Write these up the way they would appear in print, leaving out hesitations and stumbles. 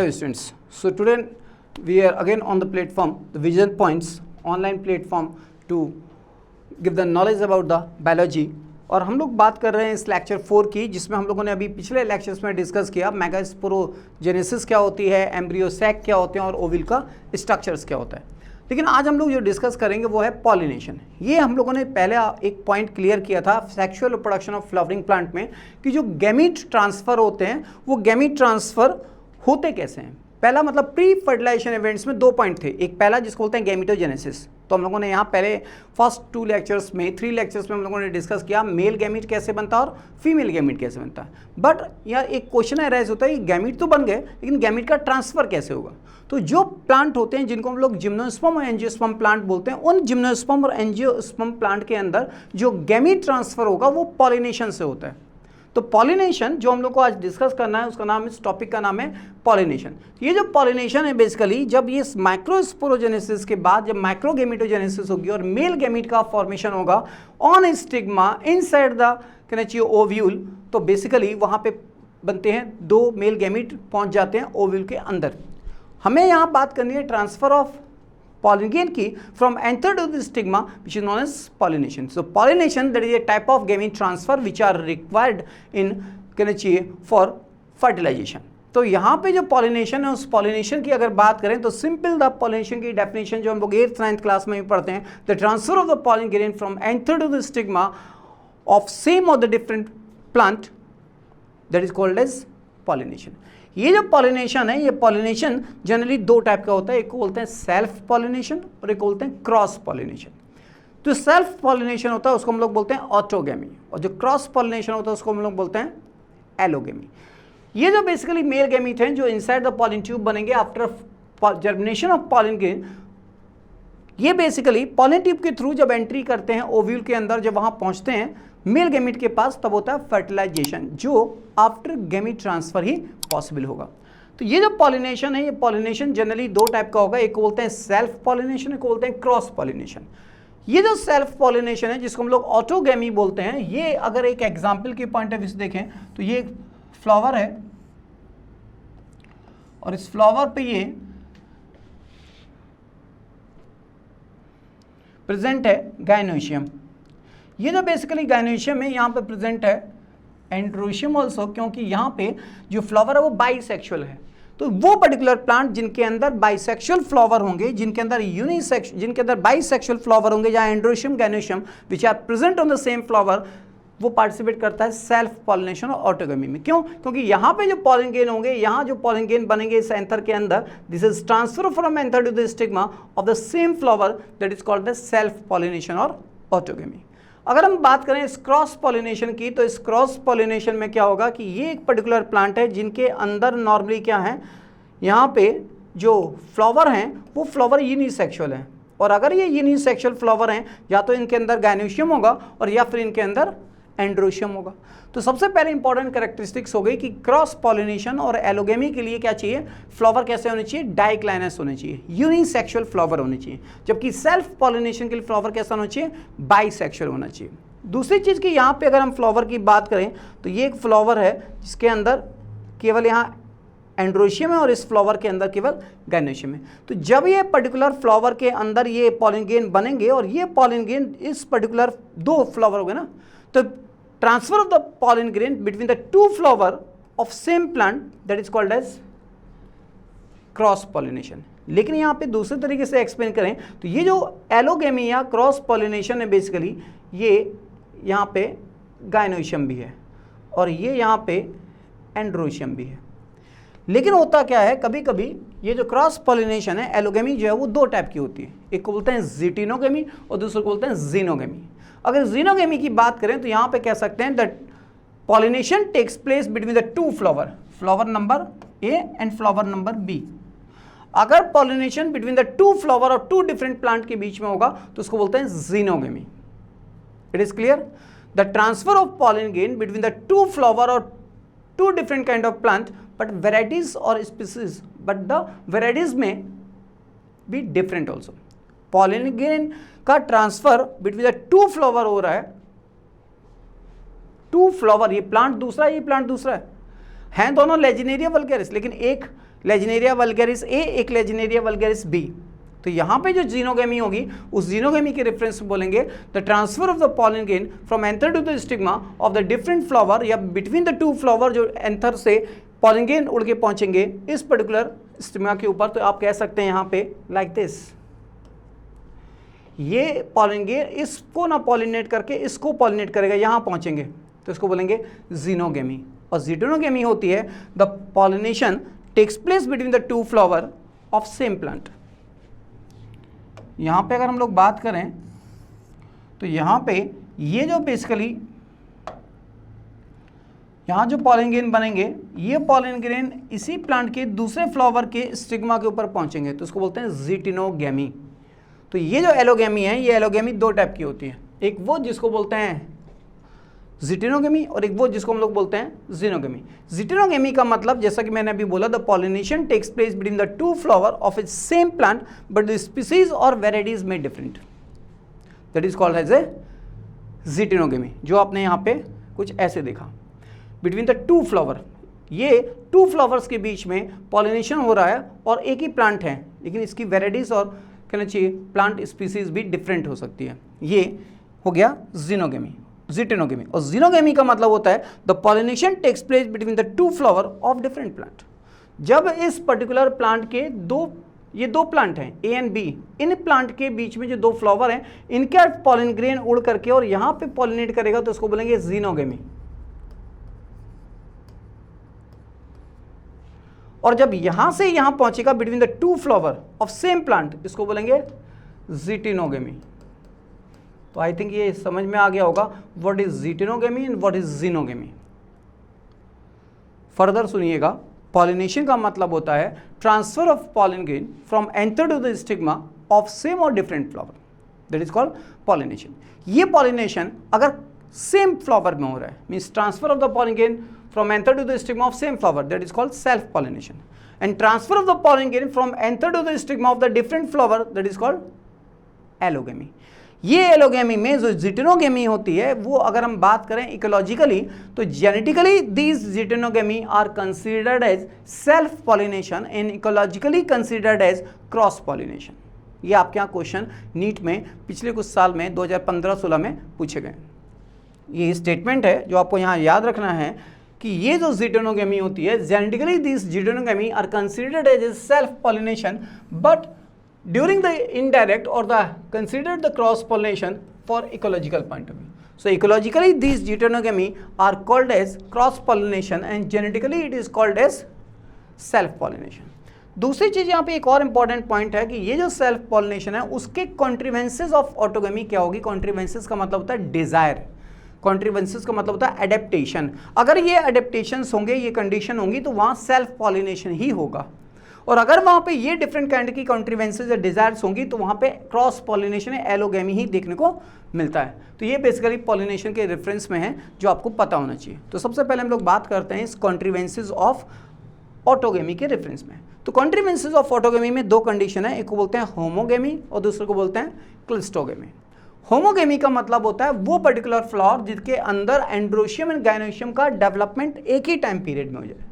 Hello students. So today we are again on the platform, the Vision Points online platform to give the knowledge about the biology. और हम लोग बात कर रहे हैं इस लेक्चर 4 की, जिसमें हम लोगों ने अभी पिछले लेक्चर्स में डिस्कस किया मेगास्पोरोजेनेसिस क्या होती है, एम्ब्रियो सैक क्या होते हैं और ओविल का स्ट्रक्चर्स क्या होता है। लेकिन आज हम लोग जो डिस्कस करेंगे वो है पॉलिनेशन। ये हम लोगों ने पहले एक पॉइंट क्लियर किया था sexual production of flowering plant में कि जो गैमीट ट्रांसफ़र होते हैं वो गैमीट ट्रांसफ़र होते कैसे हैं। पहला मतलब प्री फर्टिलाइजेशन इवेंट्स में 2 पॉइंट थे। एक पहला जिसको बोलते हैं गैमीटोजेनेसिस, तो हम लोगों ने यहाँ पहले फर्स्ट 2 लेक्चर्स में 3 लेक्चर्स में हम लोगों ने डिस्कस किया मेल गैमीट कैसे बनता है और फीमेल गैमीट कैसे बनता है। बट यार एक क्वेश्चन अराइज होता है कि गैमीट तो बन गए लेकिन गैमीट का ट्रांसफ़र कैसे होगा। तो जो प्लांट होते हैं जिनको हम लोग जिम्नोस्पर्म और एंजियोस्पर्म प्लांट बोलते हैं, उन जिम्नोस्पर्म और एंजियोस्पर्म प्लांट के अंदर जो गैमीट ट्रांसफ़र होगा वो पॉलिनेशन से होता है। तो पॉलिनेशन जो हम लोग को आज डिस्कस करना है उसका नाम, इस टॉपिक का नाम है पॉलिनेशन। ये जो पॉलिनेशन है बेसिकली जब ये माइक्रोस्पोरोजेनेसिस के बाद जब माइक्रोगैमीटोजेनेसिस होगी और मेल गैमीट का फॉर्मेशन होगा ऑन स्टिग्मा इनसाइड द कहना चाहिए ओव्यूल, तो बेसिकली वहाँ पे बनते हैं 2 मेल गैमीट पहुँच जाते हैं ओव्यूल के अंदर। हमें यहाँ बात करनी है ट्रांसफर ऑफ pollen gain की from anther to the stigma which is known as pollination. So pollination that is a type of gamete transfer which are required in कहना चाहिए for fertilization. तो यहाँ पे जो pollination है उस pollination की अगर बात करें तो simple the pollination की definition जो हम लोग 8th 9th क्लास में भी पढ़ते हैं, the transfer of the pollen grain from anther to the stigma of same or the different plant that is called as pollination. ये जो पॉलिनेशन है ये पॉलिनेशन जनरली 2 टाइप का होता है, एक को बोलते हैं सेल्फ पॉलिनेशन और एक को बोलते हैं क्रॉस पॉलिनेशन। तो सेल्फ पॉलिनेशन होता है उसको हम लोग बोलते हैं ऑटोगेमी और जो क्रॉस पॉलिनेशन होता है उसको हम लोग बोलते हैं एलोगेमी। ये जो बेसिकली मेल गैमीट हैं जो इनसाइड द पॉलिन ट्यूब बनेंगे after germination of pollen grain, ये बेसिकली पॉलिन ट्यूब के थ्रू जब एंट्री करते हैं ओव्यूल के अंदर, जब वहाँ पहुँचते हैं मेल गैमीट के पास, तब होता है फर्टिलाइजेशन जो आफ्टर गैमीट ट्रांसफर ही पॉसिबल होगा। तो ये जो पॉलिनेशन है ये पॉलिनेशन जनरली 2 टाइप का होगा, एक को बोलते हैं सेल्फ पॉलिनेशन, एक को बोलते हैं क्रॉस पॉलिनेशन। ये जो सेल्फ पॉलिनेशन है जिसको हम लोग ऑटोगेमी बोलते हैं, ये अगर एक एग्जाम्पल के पॉइंट ऑफ व्यू से देखें तो ये एक फ्लावर है और इस फ्लावर पे ये प्रेजेंट है गायनोशियम। ये जो बेसिकली गायनोशियम है यहाँ पे प्रेजेंट है एंड्रोशियम ऑल्सो, क्योंकि यहाँ पे जो फ्लावर है वो बाइसेक्सुअल है। तो वो पर्टिकुलर प्लांट जिनके अंदर बाइसेक्सुअल फ्लावर होंगे, जिनके अंदर बाइसेक्सुअल फ्लावर होंगे, जहाँ androecium gynoecium which are present on the same flower, वो पार्टिसिपेट करता है सेल्फ पॉलिनेशन और ऑटोगेमी में। क्यों? क्योंकि यहाँ पे जो पॉलिन गेन होंगे, यहाँ जो पॉलिन गेन बनेंगे इस एंथर के अंदर, this is transfer from anther to the stigma of the same flower, that is called the self pollination और ऑटोगेमी। अगर हम बात करें इस क्रॉस पॉलिनेशन की, तो इस क्रॉस पॉलिनेशन में क्या होगा कि ये एक पर्टिकुलर प्लांट है जिनके अंदर नॉर्मली क्या है, यहाँ पे जो फ्लावर हैं वो फ्लावर यूनिसेक्सुअल हैं, और अगर ये यूनिसेक्सुअल फ्लावर हैं या तो इनके अंदर गायनोशियम होगा और या फिर इनके अंदर एंड्रोशियम होगा। तो सबसे पहले इंपॉर्टेंट कैरेक्टरिस्टिक्स हो गई कि क्रॉस पॉलिनेशन और एलोगेमी के लिए क्या चाहिए, फ्लावर कैसे होने चाहिए, डाइक्लाइनस होने चाहिए, यूनिसेक्सुअल फ्लावर होने चाहिए। जबकि सेल्फ पॉलिनेशन के लिए फ्लावर कैसा होना चाहिए, बाइसेक्सुअल होना चाहिए। दूसरी चीज़ कि यहाँ पे अगर हम फ्लावर की बात करें तो ये एक फ्लावर है जिसके अंदर केवल यहाँ एंड्रोशियम है और इस फ्लावर के अंदर केवल गायनोशियम है। तो जब ये पर्टिकुलर फ्लावर के अंदर ये पॉलिन गेन बनेंगे और ये पॉलिन गेन इस पर्टिकुलर 2 फ्लावर हो गए ना, तो transfer of the pollen grain between the 2 flower of same plant that is called as cross pollination. लेकिन यहाँ पे दूसरे तरीके से एक्सप्लेन करें तो ये जो एलोगेमी या क्रॉस पॉलिनेशन है बेसिकली ये यहाँ पे गायनोशियम भी है और ये यहाँ पे एंड्रोशियम भी है। लेकिन होता क्या है, कभी कभी ये जो क्रॉस पॉलिनेशन है एलोगेमी जो है वो 2 टाइप की होती है, एक को बोलते हैं जीटिनोगेमी और दूसरे को बोलते हैं जीनोगेमी। अगर जीनोगेमी की बात करें तो यहाँ पे कह सकते हैं that pollination takes place between the 2 flower, flower number A and flower number B. अगर पॉलिनेशन बिटवीन द 2 फ्लावर और 2 डिफरेंट प्लांट के बीच में होगा तो उसको बोलते हैं xenogamy. It is clear, the transfer of pollen grain between the 2 flower और 2 different kind of plant but varieties और स्पीसीज, बट द वेराइटीज में be different also. Pollen grain का ट्रांसफर बिटवीन द 2 फ्लावर हो रहा है, 2 flower, ये plant दूसरा है, ये प्लांट दूसरा है दोनों लेजिनेरिया वल्गैरिस, लेकिन एक लेजिनेरिया वल्गैरिस ए, एक लेजिनेरिया वल्गैरिस बी। तो यहाँ पे जो जीनोगेमी होगी उस जीनोगेमी के रेफरेंस में बोलेंगे the transfer of the pollen grain from anther to the stigma of the different flower, या बिटवीन द टू फ्लावर जो एंथर से पॉलन ग्रेन उड़ के पहुंचेंगे इस पर्टिकुलर स्टिग्मा के ऊपर। तो आप कह सकते हैं यहाँ पे लाइक दिस, ये पॉलन ग्रेन इसको ना पॉलिनेट करके इसको पॉलिनेट करेगा, यहाँ पहुंचेंगे तो इसको बोलेंगे जीनोगेमी। और जीनोगेमी होती है the pollination takes place between the two flower of same plant. यहाँ पे अगर हम लोग बात करें तो यहाँ पे ये जो बेसिकली यहाँ जो पॉलन ग्रेन बनेंगे, ये पॉलन ग्रेन इसी प्लांट के दूसरे फ्लावर के स्टिग्मा के ऊपर पहुंचेंगे तो उसको बोलते हैं जीटिनोगेमी। तो ये जो एलोगेमी है, ये एलोगेमी दो टाइप की होती है, एक वो जिसको बोलते हैं जीटिनोगेमी और एक वो जिसको हम लोग बोलते हैं जीनोगेमी। जीटिनोगेमी का मतलब जैसा कि मैंने अभी बोला, the pollination takes place between the two flower of a same plant but the species और वेराइटीज में different, that is called as a geitonogamy. जो आपने यहाँ पे कुछ ऐसे देखा, बिटवीन द टू फ्लावर, ये टू फ्लावर्स के बीच में पॉलिनेशन हो रहा है और एक ही प्लांट है, लेकिन इसकी वेराइटीज और कहना चाहिए प्लांट स्पीसीज भी डिफरेंट हो सकती है। ये हो गया जीनोगेमी, जीटिनोगेमी। और जीनोगेमी का मतलब होता है the pollination takes place between the two flower of different plant. जब इस पर्टिकुलर प्लांट के ये दो प्लांट हैं ए एंड बी, इन प्लांट के बीच में जो दो फ्लावर हैं इनका पॉलन ग्रेन उड़ करके और यहाँ पे पॉलिनेट करेगा तो उसको बोलेंगे जीनोगेमी। और जब यहां से यहां पहुंचेगा between the two flower of same plant, इसको बोलेंगे जीटिनोगेमी। तो आई थिंक ये समझ में आ गया होगा what is geitonogamy and what is xenogamy. Further सुनिएगा, पॉलिनेशन का मतलब होता है transfer of pollen grain from anther to the stigma of same और different flower, that is called pollination. ये पॉलिनेशन अगर सेम फ्लावर में हो रहा है, means transfer of the pollen grain from anther to the stigma of same flower, that is called self pollination, and transfer of the pollen grain from anther to the stigma of the different flower, that is called allogamy। ये allogamy में जो geitonogamy होती है वो अगर हम बात करें इकोलॉजिकली तो genetically these geitonogamy are considered as self pollination and ecologically considered as cross pollination. ये आपके यहाँ क्वेश्चन नीट में पिछले कुछ साल में 2015-16 में पूछे गए। ये स्टेटमेंट है जो आपको यहाँ याद रखना है कि ये जो जीटिनोगेमी होती है, genetically this geitonogamy are considered as a self pollination but during the indirect और the considered the cross pollination for ecological point of view. So ecologically this geitonogamy are called as cross pollination and genetically it is called as self pollination. दूसरी चीज यहाँ पे एक और important point है कि ये जो सेल्फ पॉलिनेशन है उसके कॉन्ट्रीवेंसेस ऑफ ऑटोगेमी क्या होगी। कॉन्ट्रीवेंसेस का मतलब होता है डिजायर, कॉन्ट्रीवेंसेस का मतलब होता है एडेप्टेशन। अगर ये एडेप्टेशंस होंगे, ये कंडीशन होंगी तो वहाँ सेल्फ पॉलिनेशन ही होगा। और अगर वहाँ पे ये डिफरेंट काइंड की कॉन्ट्रीवेंसेस या डिजायर्स होंगी तो वहाँ पे क्रॉस पॉलिनेशन या एलोगेमी ही देखने को मिलता है। तो ये बेसिकली पॉलिनेशन के रेफरेंस में है जो आपको पता होना चाहिए। तो सबसे पहले हम लोग बात करते हैं इस कॉन्ट्रीवेंसेस ऑफ ऑटोगेमी के रेफरेंस में। तो कॉन्ट्रीवेंसेस ऑफ ऑटोगेमी में दो कंडीशन है, एक को बोलते हैं होमोगेमी और दूसरे को बोलते हैं क्लिस्टोगेमी। होमोगेमी का मतलब होता है वो पर्टिकुलर फ्लावर जिसके अंदर एंड्रोशियम एंड गायनोशियम का डेवलपमेंट एक ही टाइम पीरियड में हो जाए।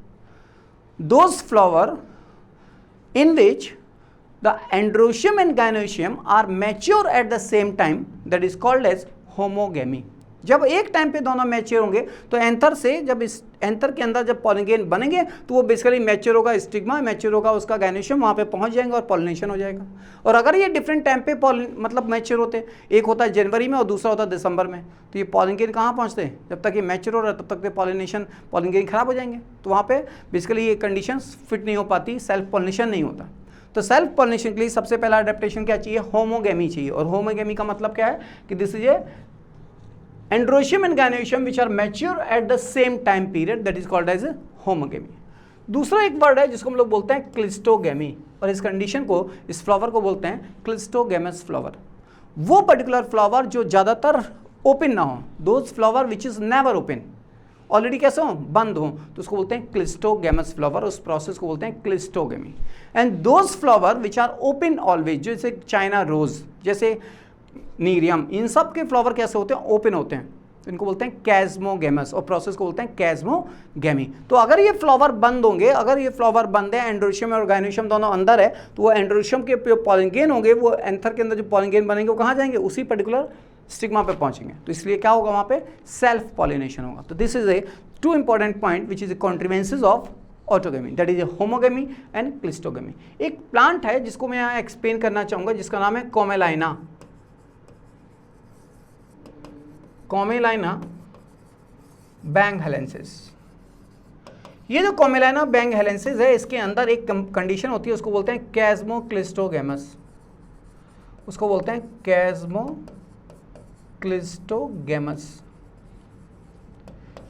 Those flower in which the androecium and gynoecium are mature at the same time, that is called as homogamy. जब एक टाइम पे दोनों मैच्योर होंगे तो एंथर से जब इस एंथर के अंदर जब पॉलन ग्रेन बनेंगे तो वो बेसिकली मैच्योर होगा, स्टिग्मा मैच्योर होगा, उसका गायनोशियम वहाँ पे पहुँच जाएंगे और पॉलिनेशन हो जाएगा। और अगर ये डिफरेंट टाइम पे मतलब मैच्योर होते, एक होता है जनवरी में और दूसरा होता है दिसंबर में, तो ये पॉलन ग्रेन कहाँ पहुँचते हैं, जब तक ये मैच्योर हो रहा है तब तक पॉलन ग्रेन खराब हो जाएंगे। तो वहाँ पे बेसिकली ये कंडीशन फिट नहीं हो पाती, सेल्फ पॉलिनेशन नहीं होता। तो सेल्फ पॉलिनेशन के लिए सबसे पहला अडेप्टेशन क्या चाहिए, होमोगेमी चाहिए। और होमोगेमी का मतलब क्या है कि this is a androecium and gynoecium which are mature at the same time period, that is called as homogamy. दूसरा एक वर्ड है जिसको हम लोग बोलते हैं क्लिस्टोगेमी, और इस कंडीशन को, इस फ्लावर को बोलते हैं क्लिस्टोगेमस फ्लावर। वो पर्टिकुलर फ्लावर जो ज़्यादातर ओपन ना हो, those flower which is never open, already कैसे हो, बंद हो, तो उसको बोलते हैं क्लिस्टोगेमस फ्लावर। उस प्रोसेस को बोलते हैं cleistogamy. And those flower which are open always, जैसे चाइना रोज, जैसे नीरियम, इन सब के फ्लावर कैसे होते हैं, ओपन होते हैं। तो इनको बोलते हैं कैस्मोगेमस और प्रोसेस को बोलते हैं कैस्मोगेमी। तो अगर ये फ्लावर बंद होंगे, अगर ये फ्लावर बंद है, एंड्रोशियम और गायनोशियम दोनों अंदर है, तो वो एंड्रोशियम के जो पॉलिनेन होंगे वो एंथर के अंदर जो पॉलिनेन बनेंगे वो कहाँ जाएंगे, उसी पर्टिकुलर स्टिग्मा पे पहुंचेंगे। तो इसलिए क्या होगा वहाँ पे सेल्फ पॉलिनेशन होगा। तो this is a two important point which is a contrivances of autogamy, that is a homogamy and cleistogamy. एक प्लांट है जिसको मैं यहाँ एक्सप्लेन करना चाहूँगा जिसका नाम है कॉमेलाइना, कॉमेलाइना बैंगहेलेंसिस। ये जो कॉमेलाइना बैंगहेलेंसिस है इसके अंदर एक कंडीशन होती है, उसको बोलते हैं कैस्मोक्लिस्टोगेमस, उसको बोलते हैं कैस्मोक्लिस्टोगेमस।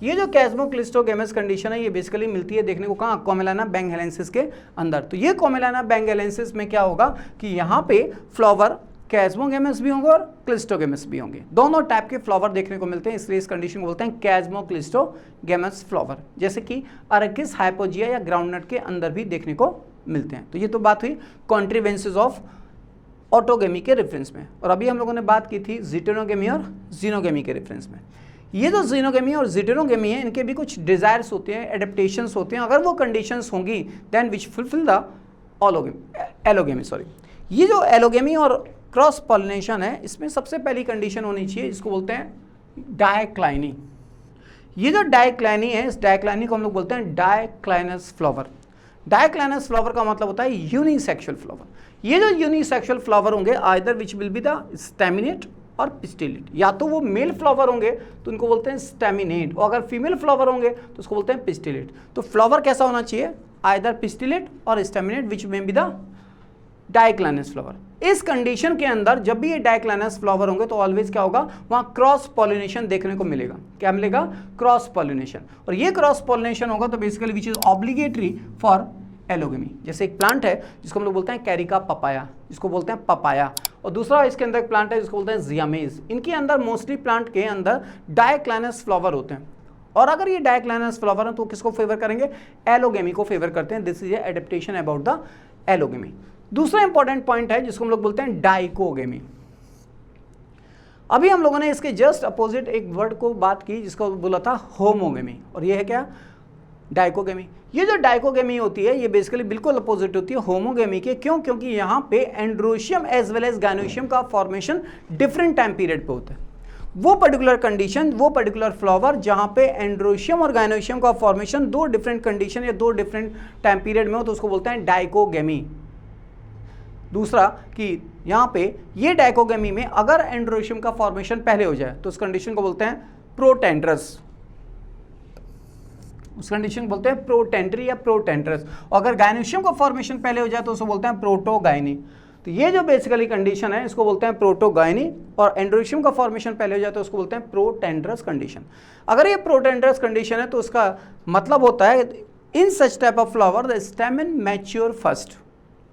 ये जो कैस्मोक्लिस्टोगेमस कंडीशन है ये बेसिकली मिलती है देखने को कहाँ, कॉमेलाइना बैंगहेलेंसिस के अंदर। तो ये कॉमेलाइना बैंगहेलेंसिस में क्या होगा कि यहाँ पे फ्लावर कैस्मोगेमस भी होंगे और क्लिस्टोगेमस भी होंगे, दोनों टाइप के फ्लावर देखने को मिलते हैं, इसलिए इस कंडीशन को बोलते हैं कैस्मोक्लिस्टोगेमस फ्लावर, जैसे कि अरकिस, हाइपोजिया या ग्राउंडनट के अंदर भी देखने को मिलते हैं। तो ये तो बात हुई कॉन्ट्रीवेंसेस ऑफ ऑटोगेमी के रेफरेंस में। और अभी हम लोगों ने बात की थी जीटेरोगेमी और जीनोगेमी के रेफरेंस में। ये जो जीनोगेमी और जीटेरोगेमी है इनके भी कुछ डिजायर्स होते हैं, एडेप्टेशंस होते हैं, अगर वो कंडीशंस होंगी then which fulfill the allogamy, sorry. ये जो एलोगेमी और क्रॉस पॉलिनेशन है इसमें सबसे पहली कंडीशन होनी चाहिए जिसको बोलते हैं डायक्लाइनी। ये जो डायक्लाइनी है, इस डायक्लाइनी को हम लोग बोलते हैं डायक्लाइनस फ्लावर। डायक्लाइनस फ्लावर का मतलब होता है यूनिसेक्सुअल फ्लावर। ये जो यूनिसेक्सुअल फ्लावर होंगे either which will be the staminate और पिस्टिलेट, या तो वो मेल फ्लावर होंगे तो उनको बोलते हैं स्टेमिनेट, और अगर फीमेल फ्लावर होंगे तो उसको बोलते हैं पिस्टिलेट। तो फ्लावर कैसा होना चाहिए, आइदर पिस्टिलेट और स्टेमिनेट विच में बी द डायक्लाइनस फ्लावर। इस कंडीशन के अंदर जब भी ये डायक्लाइनस फ्लावर होंगे तो ऑलवेज क्या होगा, वहां क्रॉस पॉलिनेशन देखने को मिलेगा। क्या मिलेगा, क्रॉस पॉलिनेशन। और ये क्रॉस पॉलिनेशन होगा तो basically which is obligatory for allogamy. जैसे एक प्लांट है जिसको हम लोग बोलते हैं कैरिका पपाया, जिसको बोलते हैं पपाया, और दूसरा इसके अंदर एक प्लांट है जिसको बोलते हैं जियामेज। इनके अंदर मोस्टली प्लांट के अंदर डायक्लाइनस फ्लावर होते हैं, और अगर ये डायक्लाइनस फ्लावर है तो किसको फेवर करेंगे, एलोगेमी को फेवर करते हैं। This is A adaptation about the allogamy. दूसरा इंपॉर्टेंट पॉइंट है जिसको हम लोग बोलते हैं डाइकोगेमी। अभी हम लोगों ने इसके जस्ट अपोजिट एक वर्ड को बात की जिसको बोला था होमोगेमी, और ये है क्या, डाइकोगेमी। ये जो डाइकोगेमी होती है ये बेसिकली बिल्कुल अपोजिट होती है होमोगेमी के। क्यों, क्योंकि यहाँ पे androecium as well as gynoecium का फॉर्मेशन डिफरेंट टाइम पीरियड पे होता है। वो पर्टिकुलर कंडीशन, वो पर्टिकुलर फ्लावर जहाँ पे एंड्रोशियम और गायनोशियम का फॉर्मेशन दो डिफरेंट कंडीशन या दो डिफरेंट टाइम पीरियड में हो तो उसको बोलते हैं डाइकोगेमी। दूसरा कि यहाँ पे ये डाइकोगेमी में अगर एंड्रोशियम का फॉर्मेशन पहले हो जाए तो उस कंडीशन को बोलते हैं प्रोटेंड्रस, उस कंडीशन को बोलते हैं प्रोटेंड्री या प्रोटेंड्रस। और अगर गायनोशियम का फॉर्मेशन पहले हो जाए तो उसको बोलते हैं प्रोटोगाइनी। तो ये जो बेसिकली कंडीशन है इसको बोलते हैं प्रोटोगाइनी, और एंड्रोशियम का फॉर्मेशन पहले हो जाए तो उसको बोलते हैं प्रोटेंड्रस कंडीशन। अगर ये प्रोटेंड्रस कंडीशन है तो उसका मतलब होता है in such type of flower the stamen mature first.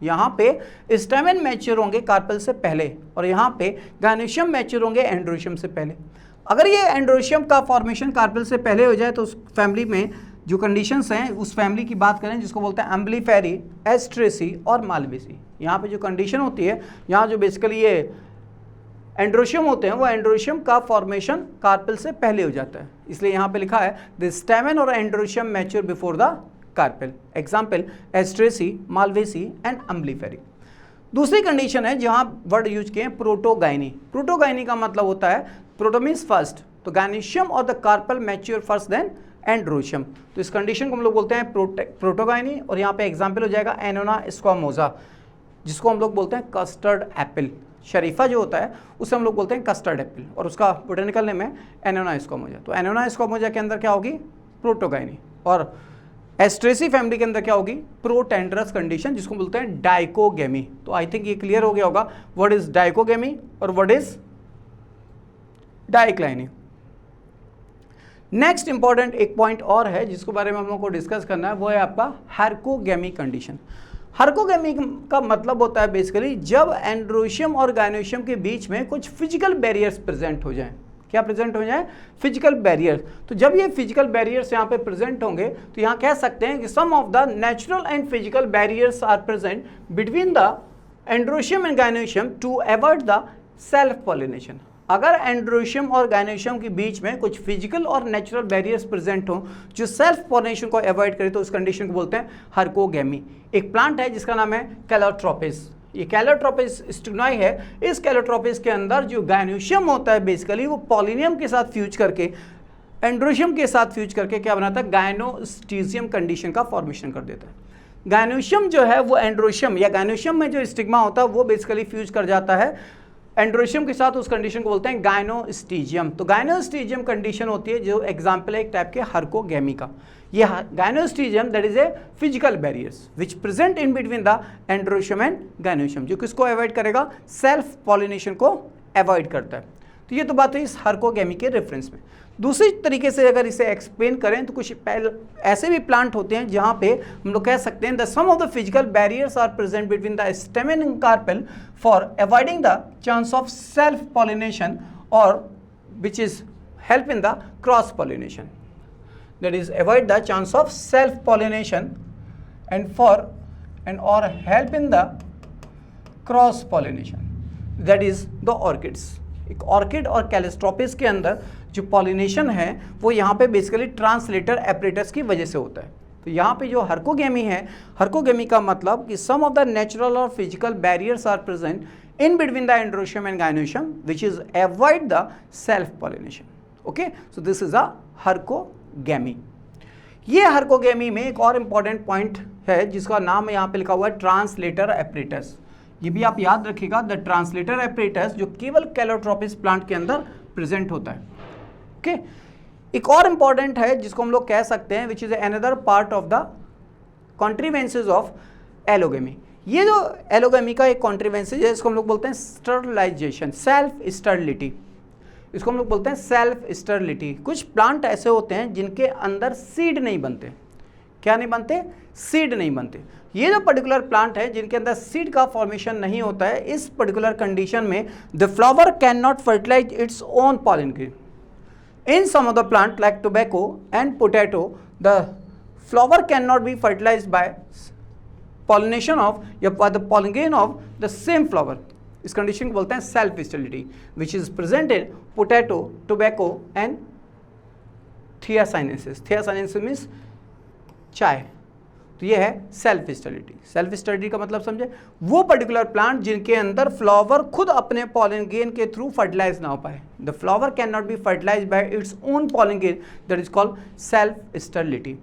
यहाँ पे स्टेमन मैच्योर होंगे कार्पेल से पहले, और यहाँ पे गायनोशियम मैच्योर होंगे एंड्रोशियम से पहले। अगर ये एंड्रोशियम का फॉर्मेशन कार्पेल से पहले हो जाए तो उस फैमिली में जो कंडीशंस हैं उस फैमिली की बात करें जिसको बोलते हैं एम्बलीफेरी, एस्ट्रेसी और मालवेसी। यहाँ पे जो कंडीशन होती है, यहाँ जो बेसिकली ये एंड्रोशियम होते हैं वो एंड्रोशियम का फॉर्मेशन कार्पेल से पहले हो जाता है, इसलिए यहाँ पे लिखा है द स्टेमन और androecium mature before the carpel. Example Asteraceae, Malvaceae and Umbelliferae. दूसरी कंडीशन है जहाँ वर्ड यूज किए प्रोटोगाइनी। प्रोटोगाइनी का मतलब होता है प्रोटो मीन्स फर्स्ट, तो गायनोशियम और the carpel mature first then androecium. तो इस कंडीशन को हम लोग बोलते हैं प्रोटोगाइनी, और यहाँ पे एग्जाम्पल हो जाएगा एनोना स्क्वामोजा, जिसको हम लोग बोलते हैं कस्टर्ड एप्पल। शरीफा जो होता है उसे हम लोग बोलते हैं कस्टर्ड एप्पल, और उसका बोटेनिकल नेम है एनोना स्क्वामोजा। तो एनोना स्क्वामोजा के अंदर क्या होगी, प्रोटोगाइनी, और एस्ट्रेसी फैमिली के अंदर क्या होगी, प्रोटेंड्रस कंडीशन, जिसको बोलते हैं डाइकोगेमी। तो आई थिंक ये क्लियर हो गया होगा व्हाट इज डाइकोगेमी और what is dicliny. Next important एक पॉइंट और है जिसके बारे में हम लोग को डिस्कस करना है, वो है आपका हार्कोगेमी कंडीशन। हार्कोगेमी का मतलब होता है बेसिकली जब एंड्रोशियम और गायनोशियम के बीच में कुछ फिजिकल बैरियर्स प्रेजेंट हो जाएं। क्या प्रेजेंट हो जाए, फिजिकल बैरियर्स। तो जब ये फिजिकल बैरियर्स यहाँ पे प्रेजेंट होंगे तो यहाँ कह सकते हैं कि some of the natural and physical barriers are present between the androecium and gynoecium to avoid the self pollination. अगर एंड्रोशियम और गायनोशियम के बीच में कुछ फिजिकल और नेचुरल बैरियर्स प्रेजेंट हो जो सेल्फ पॉलिनेशन को अवॉइड करे तो उस कंडीशन को बोलते हैं हर्कोगेमी। एक प्लांट है जिसका नाम है कैलोट्रोपिस। ये कैलोट्रोपिस स्टिग्नोई है। इस कैलोट्रोपिस के अंदर जो गायनोशियम होता है बेसिकली वो पॉलिनियम के साथ फ्यूज करके एंड्रोशियम के साथ फ्यूज करके क्या बनाता है, गायनोस्टीजियम कंडीशन का फॉर्मेशन कर देता है। गायनोशियम जो है वो एंड्रोशियम या गायनोशियम में जो स्टिग्मा होता है वो बेसिकली फ्यूज कर जाता है एंड्रोशियम के साथ, उस कंडीशन को बोलते हैं गायनोस्टीजियम। तो गायनोस्टीजियम कंडीशन होती है जो एग्जाम्पल है एक टाइप के हर्कोगेमी का। ये gynostegium that is a physical barriers which present in between the androecium and gynoecium, जो किसको अवॉइड करेगा, सेल्फ पॉलिनेशन को अवॉइड करता है। तो ये तो बात है इस हर्कोगेमी के रेफरेंस में। दूसरी तरीके से अगर इसे एक्सप्लेन करें तो कुछ ऐसे भी प्लांट होते हैं जहाँ पे हम लोग कह सकते हैं the some of the physical barriers are present between the stamen and carpel for avoiding the chance of self pollination और which is help in the cross pollination, that is avoid the chance of self pollination and or help in the cross pollination, that is the orchids. एक orchid और Calotropis के अंदर जो pollination है वो यहाँ पे बेसिकली ट्रांसलेटर एपरेटस की वजह से होता है। तो यहाँ पे जो हर्कोगेमी है, हर्कोगेमी का मतलब कि सम ऑफ द नेचुरल और physical barriers are present in between the androecium and gynoecium which is avoid the self pollination. Okay, so this is a herkogamy. ये हर्कोगेमी में एक और इम्पॉर्टेंट पॉइंट है जिसका नाम यहाँ पे लिखा हुआ है ट्रांसलेटर एपरेटस। ये भी आप याद रखिएगा, द ट्रांसलेटर एपरेटस जो केवल कैलोट्रोपिस प्लांट के अंदर प्रेजेंट होता है। ओके, एक और इंपॉर्टेंट है जिसको हम लोग कह सकते हैं which is another part of the contrivances of allogamy. ये जो एलोगेमी का एक कॉन्ट्रीवेंसेज है इसको हम लोग बोलते हैं स्टरलाइजेशन, सेल्फ स्टरलिटी। इसको हम लोग बोलते हैं सेल्फ स्टरलिटी। कुछ प्लांट ऐसे होते हैं जिनके अंदर सीड नहीं बनते। क्या नहीं बनते? सीड नहीं बनते। ये जो पर्टिकुलर प्लांट है जिनके अंदर सीड का फॉर्मेशन नहीं होता है, इस पर्टिकुलर कंडीशन में the flower can not fertilize its own pollen grain. In some of the plant like tobacco and potato the flower can not be fertilized by pollination of या by the pollen grain of the same flower. इस condition को बोलते हैं self sterility which is present in potato, tobacco and thea sinensis. Thea sinensis means chai. तो ये है self sterility. Self sterility का मतलब समझे, वो पर्टिकुलर प्लांट जिनके अंदर फ्लावर खुद अपने पॉलन ग्रेन के थ्रू फर्टिलाइज ना हो पाए। The flower can not be fertilize by its own pollen grain, that is called self sterility.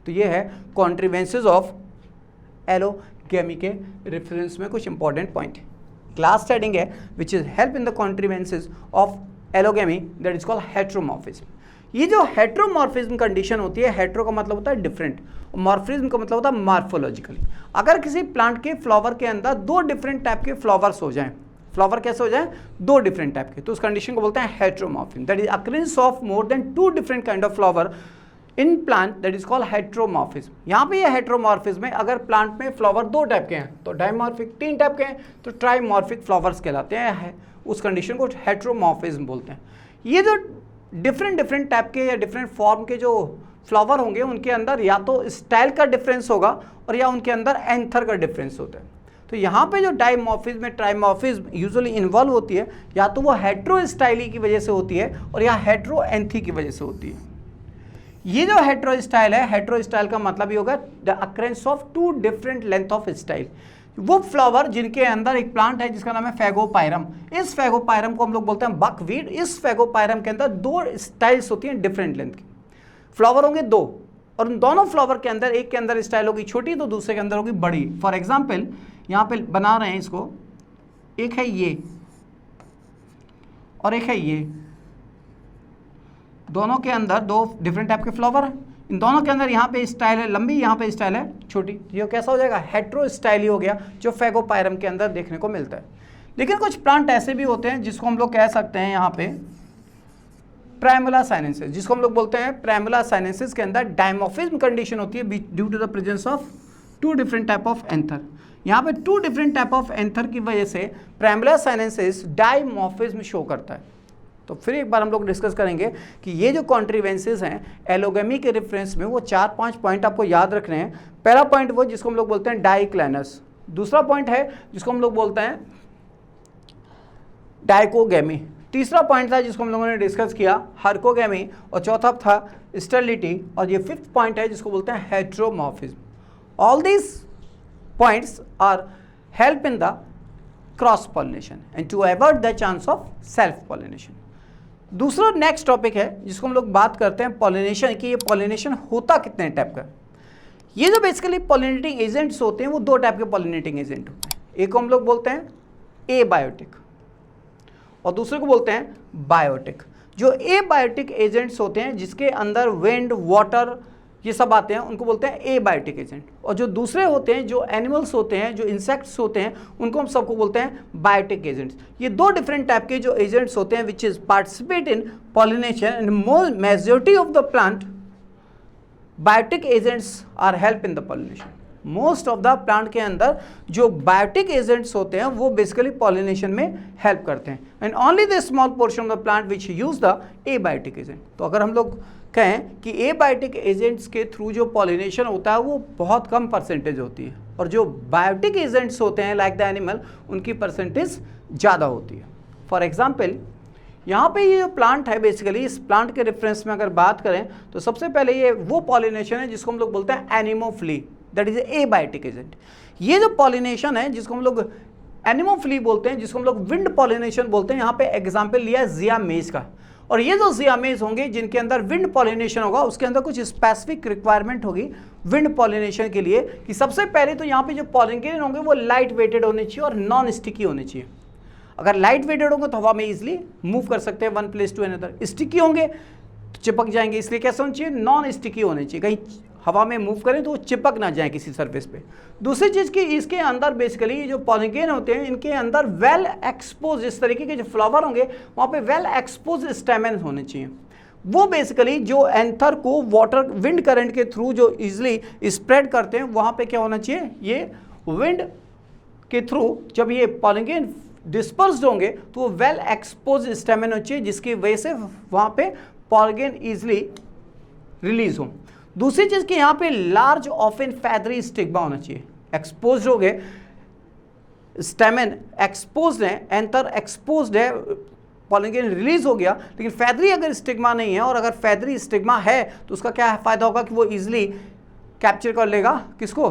तो ये है कॉन्ट्रीवेंसेज ऑफ एलोगेमी के रेफरेंस में कुछ इंपॉर्टेंट पॉइंट। लास्ट हेडिंग है which is help in the contrivances of allogamy, that is called heteromorphism. ये जो हेट्रोमॉर्फिज्म condition होती है, हेट्रो का मतलब होता है डिफरेंट, मॉर्फिज्म का मतलब होता है मार्फोलॉजिकली। अगर किसी प्लांट के फ्लावर के अंदर दो डिफरेंट टाइप के फ्लावर्स हो जाएं, फ्लावर कैसे हो जाए? दो डिफरेंट टाइप के, तो उस कंडीशन को बोलते हैं heteromorphism. That is occurrence of more than two different kind of flower in plant, that is called heteromorphism. यहाँ पे ये हेट्रोमॉर्फिज्म में अगर प्लांट में फ्लावर दो टाइप के हैं तो डाइमॉर्फिक, तीन टाइप के हैं तो ट्राइमॉर्फिक फ्लावर्स कहलाते हैं। उस कंडीशन को हेट्रोमॉर्फिज्म बोलते हैं। ये जो डिफरेंट टाइप के या डिफरेंट फॉर्म के जो फ्लावर होंगे उनके अंदर या तो स्टाइल का डिफरेंस होगा और या उनके अंदर एंथर का डिफरेंस होता है। तो यहाँ पे जो डाइमॉर्फिज्म में ट्राइमॉर्फिज्म यूजुअली इन्वॉल्व होती है, या तो वो हेट्रो स्टाइली की वजह से होती है और या हेट्रो एंथी की वजह से होती है। ये जो हेट्रो स्टाइल है, हेट्रो स्टाइल का मतलब ये होगा the occurrence of two different length of style. वो फ्लावर जिनके अंदर एक प्लांट है जिसका नाम है फेगोपायरम, इस फेगोपायरम को हम लोग बोलते हैं बकवीट। इस फेगोपायरम के अंदर दो स्टाइल्स होती हैं डिफरेंट लेंथ की। फ्लावर होंगे दो और उन दोनों फ्लावर के अंदर एक के अंदर स्टाइल होगी छोटी तो दूसरे के अंदर होगी बड़ी। फॉर एग्जाम्पल यहाँ पे बना रहे हैं इसको, एक है ये और एक है ये, दोनों के अंदर दो डिफरेंट टाइप के फ्लावर हैं। इन दोनों के अंदर यहाँ पे स्टाइल है लंबी, यहाँ पे स्टाइल है छोटी। ये कैसा हो जाएगा? हेट्रो स्टाइल ही हो गया, जो फेगोपायरम के अंदर देखने को मिलता है। लेकिन कुछ प्लांट ऐसे भी होते हैं जिसको हम लोग कह सकते हैं यहाँ पे प्राइमुला साइनेंसिस, जिसको हम लोग बोलते हैं प्राइमुला साइनेंसिस के अंदर डाइमॉर्फिज्म कंडीशन होती है due to the presence of two different type of anther. यहाँ पे two different type of anther की वजह से प्राइमुला साइनेंसिस डाइमॉर्फिज्म शो करता है। तो फिर एक बार हम लोग डिस्कस करेंगे कि ये जो कॉन्ट्रीवेंसेस हैं एलोगेमी के रेफरेंस में, वो 4-5 पॉइंट आपको याद रखने हैं। पहला पॉइंट वो जिसको हम लोग बोलते हैं डाइक्लाइनस, दूसरा पॉइंट है जिसको हम लोग बोलते हैं डाइकोगेमी, तीसरा पॉइंट था जिसको हम लोगों ने डिस्कस किया हार्कोगेमी, और चौथा था स्टेरिलिटी, और ये फिफ्थ पॉइंट है जिसको बोलते हैं heteromorphism. All these points are help in the cross pollination and to avoid the chance of self pollination. दूसरा नेक्स्ट टॉपिक है जिसको हम लोग बात करते हैं पॉलिनेशन की। ये पॉलिनेशन होता कितने टाइप का। ये जो बेसिकली पॉलिनेटिंग एजेंट्स होते हैं वो दो टाइप के पॉलिनेटिंग एजेंट होते हैं। एक को हम लोग बोलते हैं एबायोटिक और दूसरे को बोलते हैं बायोटिक। जो एबायोटिक एजेंट्स होते हैं जिसके अंदर विंड, वाटर ये सब आते हैं उनको बोलते हैं एबायोटिक एजेंट। और जो दूसरे होते हैं, जो एनिमल्स होते हैं, जो इंसेक्ट्स होते हैं, उनको हम सबको बोलते हैं बायोटिक एजेंट्स। ये दो डिफरेंट टाइप के जो एजेंट्स होते हैं which is participate in pollination and majority of the plant biotic agents are help in the pollination. Most of the plant के अंदर जो बायोटिक एजेंट्स होते हैं वो बेसिकली पॉलिनेशन में हेल्प करते हैं and only the small portion of the plant which use the abiotic agent. तो अगर हम लोग कहें कि एबायोटिक एजेंट्स के थ्रू जो पॉलिनेशन होता है वो बहुत कम परसेंटेज होती है और जो बायोटिक एजेंट्स होते हैं लाइक द एनिमल उनकी परसेंटेज ज़्यादा होती है। फॉर एग्जाम्पल यहाँ पे ये जो प्लांट है बेसिकली इस प्लांट के रेफरेंस में अगर बात करें तो सबसे पहले ये वो पॉलिनेशन है जिसको हम लोग बोलते हैं एनिमोफ्ली, दैट इज एबायोटिक एजेंट। ये जो पॉलिनेशन है जिसको हम लोग एनिमोफ्ली बोलते हैं, जिसको हम लोग विंड पॉलिनेशन बोलते हैं, यहाँ पे एग्जाम्पल लिया है जियामेज का। और ये जो जियामेज होंगे जिनके अंदर विंड पॉलिनेशन होगा उसके अंदर कुछ स्पेसिफिक रिक्वायरमेंट होगी विंड पॉलिनेशन के लिए कि सबसे पहले तो यहाँ पे जो पॉलिनेशन होंगे वो लाइट वेटेड होने चाहिए और नॉन स्टिकी होने चाहिए। अगर लाइट वेटेड होंगे तो हवा में इजिली मूव कर सकते हैं one place to another. Sticky होंगे तो चिपक जाएंगे, इसलिए कैसे होना चाहिए, नॉन स्टिकी होने चाहिए, कहीं हवा में मूव करें तो वो चिपक ना जाए किसी सरफेस पे। दूसरी चीज़ कि इसके अंदर बेसिकली जो पॉलिनेशन होते हैं इनके अंदर वेल एक्सपोज, इस तरीके के जो फ्लावर होंगे वहाँ पे वेल एक्सपोज स्टेमन होने चाहिए। वो बेसिकली जो एंथर को वाटर विंड करंट के थ्रू जो इजिली स्प्रेड करते हैं वहाँ पे क्या होना चाहिए, ये विंड के थ्रू जब ये पॉलिनेशन डिस्पर्स्ड होंगे तो वो वेल एक्सपोज स्टेमन होना चाहिए जिसकी वजह से वहाँ पे पॉलिनेशन इजिली रिलीज हो। दूसरी चीज़ कि यहाँ पे लार्ज ऑफन फैदरी स्टिग्मा होना चाहिए। एक्सपोज हो गए, स्टेमन एक्सपोज है, एंथर एक्सपोज है, पॉलिनेशन रिलीज हो गया, लेकिन फैदरी अगर स्टिग्मा नहीं है और अगर फैदरी स्टिग्मा है तो उसका क्या फायदा होगा कि वो इजिली कैप्चर कर लेगा किसको,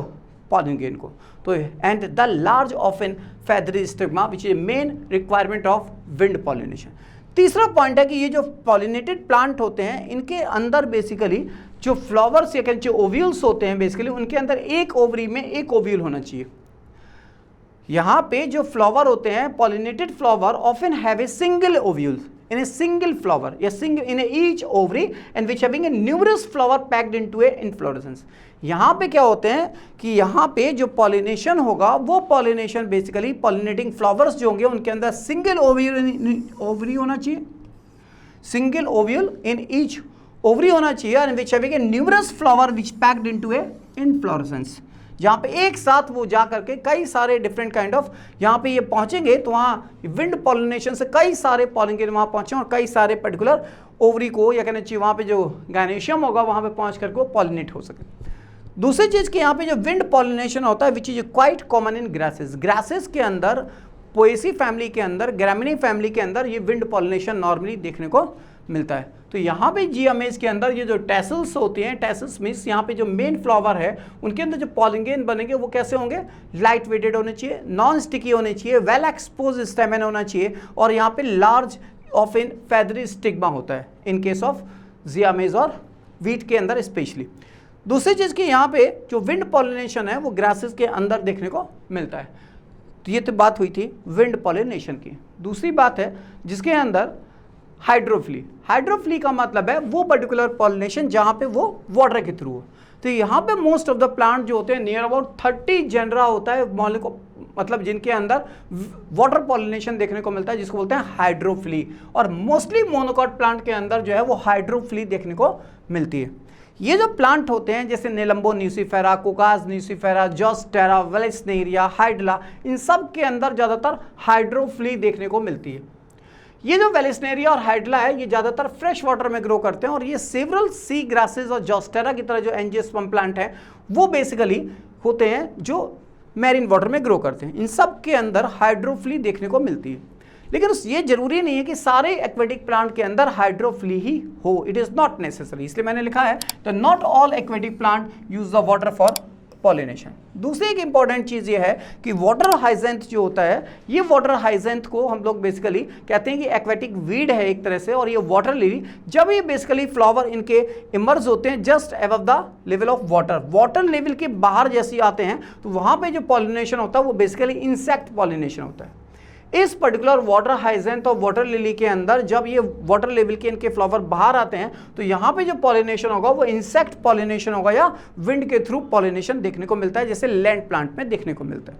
पॉलिनेशन को। तो and the large often फैदरी stigma which is main requirement of wind pollination. तीसरा पॉइंट है कि ये जो पॉलिनेटेड प्लांट होते हैं इनके अंदर बेसिकली जो फ्लावर्स या जो ओव्यूल्स होते हैं बेसिकली उनके अंदर एक ओवरी में एक ओव्यूल होना चाहिए। यहाँ पे जो फ्लावर होते हैं pollinated flower often have a single ovule in a single flower, in each ovary and which having a numerous flower packed into a inflorescence। यहाँ पे क्या होते हैं कि यहाँ पे जो पॉलिनेशन होगा वो पॉलिनेशन बेसिकली पॉलिनेटिंग फ्लावर्स जो होंगे उनके अंदर सिंगल ओवरी होना चाहिए, single ovule in each ovary होना चाहिए and which having a numerous flower which packed into A inflorescence, जहाँ पे एक साथ वो जा करके कई सारे डिफरेंट काइंड ऑफ यहाँ पे ये पहुँचेंगे तो वहाँ विंड पॉलिनेशन से कई सारे पॉलिनेशन वहाँ पहुँचे और कई सारे पर्टिकुलर ओवरी को या कहना चाहिए वहाँ पे जो गायनेशियम होगा वहाँ पे पहुँच करके वो पॉलिनेट हो सके। दूसरी चीज़ कि यहाँ पे जो विंड पॉलिनेशन होता है which is quite common in grasses. Grasses के अंदर, पोएसी फैमिली के अंदर, ग्रामिनी फैमिली के अंदर ये विंड पॉलिनेशन नॉर्मली देखने को मिलता है। तो यहाँ पे जियामेज के अंदर ये जो टैसल्स होती हैं, टैसल्स मीन्स यहाँ पे जो मेन फ्लावर है उनके अंदर जो पॉलिनेशन बनेंगे वो कैसे होंगे, लाइट वेटेड होने चाहिए, नॉन स्टिकी होने चाहिए, वेल एक्सपोज स्टेमन होना चाहिए और यहाँ पे लार्ज ऑफ इन फैदरी स्टिग्मा होता है इन केस ऑफ जियामेज और वीट के अंदर स्पेशली। दूसरी चीज़ कि यहाँ पे जो विंड पॉलिनेशन है वो ग्रासेस के अंदर देखने को मिलता है। तो ये तो बात हुई थी विंड पॉलिनेशन की। दूसरी बात है जिसके अंदर हाइड्रोफ्ली। हाइड्रोफ्ली का मतलब है वो पर्टिकुलर पॉलिनेशन जहाँ पे वो वाटर के थ्रू हो। तो यहाँ पे मोस्ट ऑफ द प्लांट जो होते हैं नियर अबाउट 30 जेनरा होता है मतलब जिनके अंदर वाटर पॉलिनेशन देखने को मिलता है जिसको बोलते हैं हाइड्रोफ्ली, और मोस्टली मोनोकॉट प्लांट के अंदर जो है वो हाइड्रोफ्ली देखने को मिलती है। ये जो प्लांट होते हैं जैसे नेलम्बो न्यूसिफेरा, कोकास न्यूसिफेरा, जोस्टेरा, वेलेस्नेरिया, हाइड्ला, इन सब के अंदर ज़्यादातर हाइड्रोफ्ली देखने को मिलती है। ये जो वेलेस्नेरिया और हाइड्ला है ये ज़्यादातर फ्रेश वाटर में ग्रो करते हैं और ये सेवरल सी ग्रासेस और जोस्टेरा की तरह जो एंजियोस्पर्म प्लांट है वो बेसिकली होते हैं जो मैरीन वाटर में ग्रो करते हैं। इन सब के अंदर हाइड्रोफ्ली देखने को मिलती है। लेकिन ये जरूरी नहीं है कि सारे एक्वेटिक प्लांट के अंदर हाइड्रोफिली ही हो, इट इज नॉट नेसेसरी, इसलिए मैंने लिखा है तो not all aquatic plant use the water for pollination. दूसरी एक इंपॉर्टेंट चीज ये है कि वाटर हाइजेंथ जो होता है, ये वाटर हाइजेंथ को हम लोग बेसिकली कहते हैं कि एक्वेटिक वीड है एक तरह से, और ये वाटर लिली जब ये बेसिकली फ्लावर इनके इमर्ज होते हैं just above the level of water level के बाहर जैसे आते हैं तो वहां पे जो पॉलिनेशन होता है वो बेसिकली इंसेक्ट पॉलिनेशन होता है। इस पर्टिकुलर वाटर हाइजेंथ और वाटर लिली के अंदर जब ये वाटर लेवल के इनके फ्लावर बाहर आते हैं तो यहाँ पे जो पॉलिनेशन होगा वो इंसेक्ट पॉलिनेशन होगा या विंड के थ्रू पॉलिनेशन देखने को मिलता है, जैसे लैंड प्लांट में देखने को मिलता है।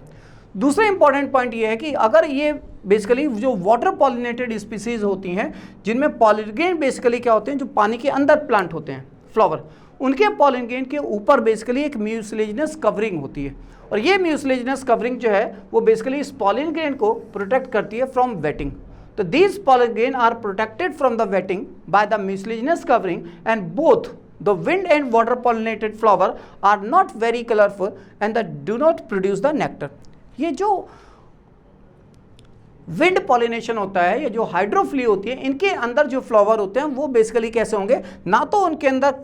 दूसरा इंपॉर्टेंट पॉइंट ये है कि अगर ये बेसिकली जो वाटर पॉलिनेटेड स्पीसीज होती हैं जिनमें पॉलिनेशन बेसिकली क्या होते हैं, जो पानी के अंदर प्लांट होते हैं फ्लावर, उनके पॉलिनेशन के ऊपर बेसिकली एक म्यूसिलेजिनस कवरिंग होती है, और ये म्यूसिलेजिनस कवरिंग जो है वो बेसिकली इस पॉलन ग्रेन को प्रोटेक्ट करती है फ्रॉम वेटिंग। तो these pollen grain are protected from the wetting by the mucilaginous covering and both the wind and water pollinated flower are not very colourful and the do not produce the nectar. ये जो wind pollination होता है, ये जो hydrophily होती है, इनके अंदर जो फ्लावर होते हैं वो बेसिकली कैसे होंगे, ना तो उनके अंदर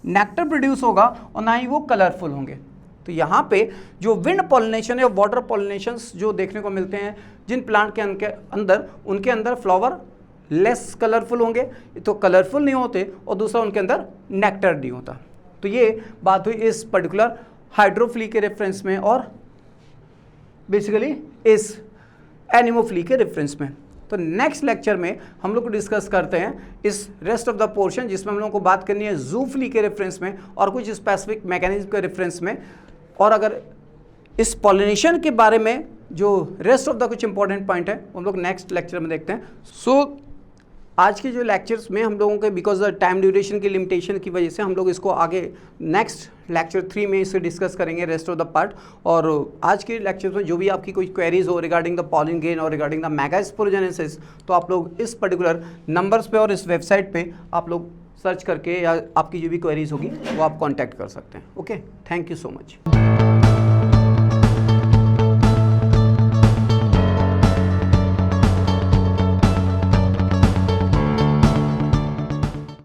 नेक्टर प्रोड्यूस होगा और ना ही वो कलरफुल होंगे। तो यहाँ पे जो विंड पॉलिनेशन या वाटर पॉलिनेशंस जो देखने को मिलते हैं जिन प्लांट के अंदर, उनके अंदर फ्लावर लेस कलरफुल होंगे, तो कलरफुल नहीं होते, और दूसरा उनके अंदर नेक्टर नहीं होता। तो ये बात हुई इस पर्टिकुलर हाइड्रोफिली के रेफरेंस में और बेसिकली इस एनिमोफिली के रेफरेंस में। तो नेक्स्ट लेक्चर में हम लोग डिस्कस करते हैं इस रेस्ट ऑफ द पोर्शन जिसमें हम लोगों को बात करनी है जूफिली के रेफरेंस में और कुछ स्पेसिफिक मैकेनिज्म के रेफरेंस में, और अगर इस पॉलिनेशन के बारे में जो रेस्ट ऑफ द कुछ इंपॉर्टेंट पॉइंट है हम लोग नेक्स्ट लेक्चर में देखते हैं। सो आज के जो लेक्चर्स में हम लोगों के बिकॉज टाइम ड्यूरेशन की लिमिटेशन की वजह से हम लोग इसको आगे नेक्स्ट लेक्चर 3 में इसे डिस्कस करेंगे रेस्ट ऑफ द पार्ट। और आज के लेक्चर में जो भी आपकी कोई क्वेरीज हो रिगार्डिंग द पॉलन ग्रेन और रिगार्डिंग द मेगास्पोरोजेनेसिस, तो आप लोग इस पर्टिकुलर नंबर्स पे और इस वेबसाइट पे आप लोग सर्च करके या आपकी जो भी क्वेरीज होगी वो आप कॉन्टैक्ट कर सकते हैं। Okay, thank you so much.